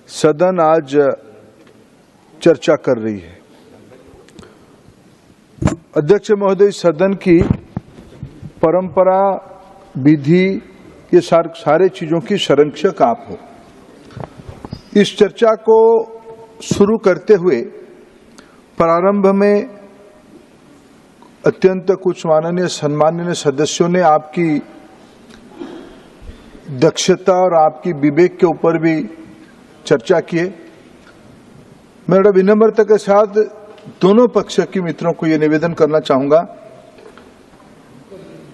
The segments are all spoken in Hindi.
सदन आज चर्चा कर रही है। अध्यक्ष महोदय, सदन की परंपरा, विधि, ये सारे चीजों की संरक्षक आप हो। इस चर्चा को शुरू करते हुए प्रारंभ में अत्यंत कुछ माननीय सम्माननीय सदस्यों ने आपकी दक्षता और आपकी विवेक के ऊपर भी चर्चा किए। मैं बड़ा विनम्रता के साथ दोनों पक्ष के मित्रों को यह निवेदन करना चाहूंगा,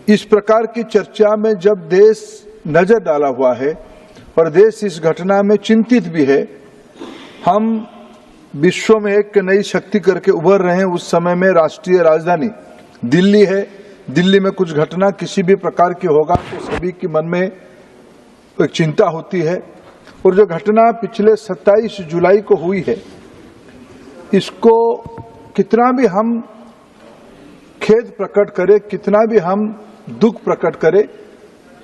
इस प्रकार की चर्चा में जब देश नजर डाला हुआ है और देश इस घटना में चिंतित भी है, हम विश्व में एक नई शक्ति करके उभर रहे हैं, उस समय में राष्ट्रीय राजधानी दिल्ली है। दिल्ली में कुछ घटना किसी भी प्रकार की होगा तो सभी के मन में एक चिंता होती है। और जो घटना पिछले 27 जुलाई को हुई है, इसको कितना भी हम खेद प्रकट करें, कितना भी हम दुख प्रकट करें,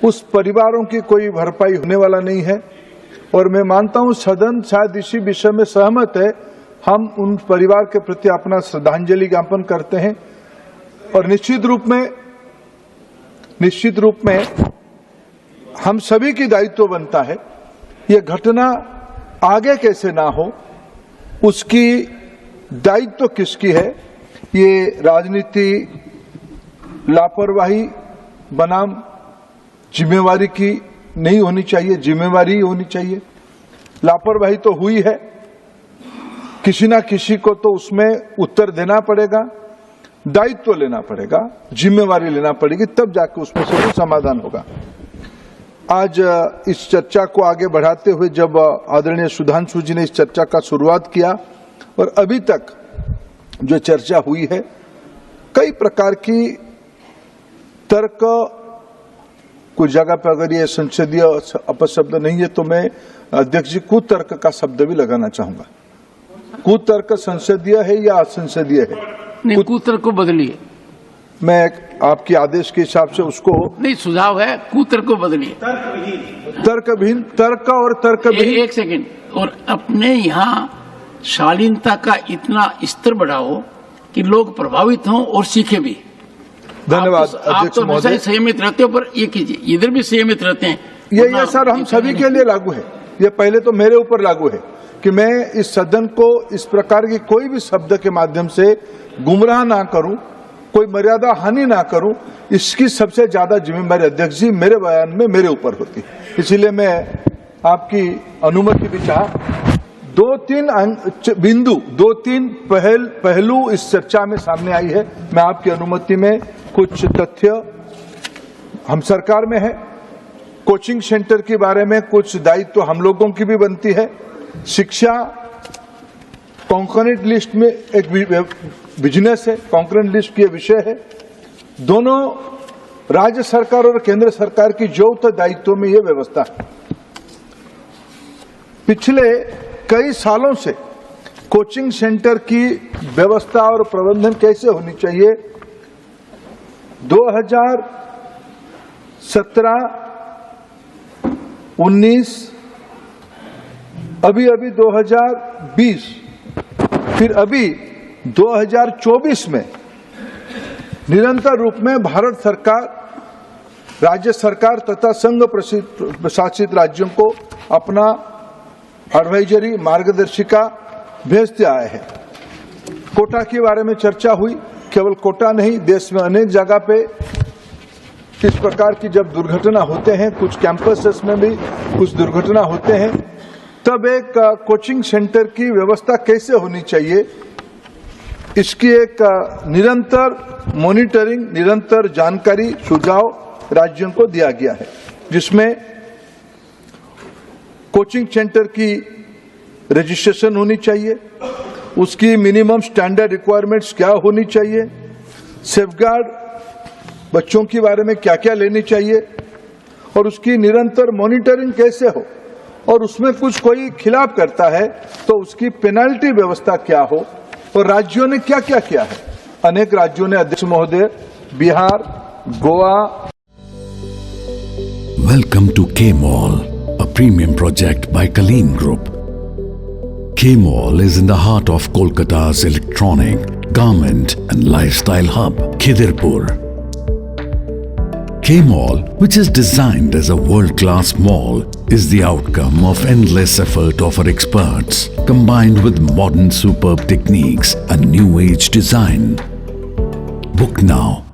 उस परिवारों की कोई भरपाई होने वाला नहीं है। और मैं मानता हूं सदन शायद इसी विषय में सहमत है। हम उन परिवार के प्रति अपना श्रद्धांजलि ज्ञापन करते हैं और निश्चित रूप में हम सभी की दायित्व बनता है ये घटना आगे कैसे ना हो, उसकी दायित्व किसकी है। ये राजनीति लापरवाही बनाम जिम्मेवारी की नहीं होनी चाहिए, जिम्मेवारी होनी चाहिए। लापरवाही तो हुई है, किसी ना किसी को तो उसमें उत्तर देना पड़ेगा, दायित्व लेना पड़ेगा, जिम्मेवारी लेना पड़ेगी, तब जाकर उसमें से कोई समाधान होगा। आज इस चर्चा को आगे बढ़ाते हुए जब आदरणीय सुधांशु जी ने इस चर्चा का शुरुआत किया और अभी तक जो चर्चा हुई है, कई प्रकार की तर्क, कुछ जगह पर अगर ये संसदीय अपशब्द नहीं है तो मैं अध्यक्ष जी कुतर्क का शब्द भी लगाना चाहूंगा। कुतर्क संसदीय है या असंसदीय है? नहीं, कुतर्क को बदलिए। मैं आपके आदेश के हिसाब से उसको नहीं, सुझाव है कुतर्क को बदलिए। तर्कहीन, तर्क और तर्कहीन। एक सेकंड, और अपने यहाँ शालीनता का इतना स्तर बढ़ाओ कि लोग प्रभावित हों और सीखे भी। धन्यवाद आप तो हमेशा ही संयमित रहते हो, पर ये कीजिए, इधर भी संयमित रहते हैं। ये सर हम सभी के लिए लागू है। ये पहले तो मेरे ऊपर लागू है कि मैं इस सदन को इस प्रकार की कोई भी शब्द के माध्यम से गुमराह ना करूं, कोई मर्यादा हानि ना करूं। इसकी सबसे ज्यादा जिम्मेदारी अध्यक्ष जी मेरे बयान में मेरे ऊपर होती है। इसीलिए मैं आपकी अनुमति भी चाह, 2-3 बिंदु, 2-3 पहलू इस चर्चा में सामने आई है। मैं आपकी अनुमति में कुछ तथ्य, हम सरकार में है, कोचिंग सेंटर के बारे में कुछ दायित्व हम लोगों की भी बनती है। शिक्षा कॉन्करेंट लिस्ट में एक बिजनेस है, कॉन्करेंट लिस्ट की विषय है। दोनों राज्य सरकार और केंद्र सरकार की यौथ दायित्व में यह व्यवस्था है। पिछले कई सालों से कोचिंग सेंटर की व्यवस्था और प्रबंधन कैसे होनी चाहिए, 2017, 19, अभी 2020, फिर अभी 2024 में निरंतर रूप में भारत सरकार, राज्य सरकार तथा संघ प्रशासित राज्यों को अपना एडवाइजरी, मार्गदर्शिका भेजते आए हैं। कोटा के बारे में चर्चा हुई। केवल कोटा नहीं, देश में अनेक जगह पे इस प्रकार की जब दुर्घटना होते हैं, कुछ कैंपसेस में भी कुछ दुर्घटना होते हैं, तब एक कोचिंग सेंटर की व्यवस्था कैसे होनी चाहिए, इसकी एक निरंतर मॉनिटरिंग, निरंतर जानकारी, सुझाव राज्यों को दिया गया है, जिसमें कोचिंग सेंटर की रजिस्ट्रेशन होनी चाहिए, उसकी मिनिमम स्टैंडर्ड रिक्वायरमेंट्स क्या होनी चाहिए, सेफगार्ड बच्चों के बारे में क्या क्या लेनी चाहिए, और उसकी निरंतर मॉनिटरिंग कैसे हो, और उसमें कुछ कोई खिलाफ करता है तो उसकी पेनल्टी व्यवस्था क्या हो, और राज्यों ने क्या क्या किया है। अनेक राज्यों ने, अध्यक्ष महोदय, बिहार, गोवा। वेलकम टू के mall, a premium project by Kaleen Group. K-Mall is in the heart of Kolkata's electronic, garment and lifestyle hub, Khidirpur. K-Mall, which is designed as a world-class mall, is the outcome of endless effort of our experts, combined with modern superb techniques and new age design. Book now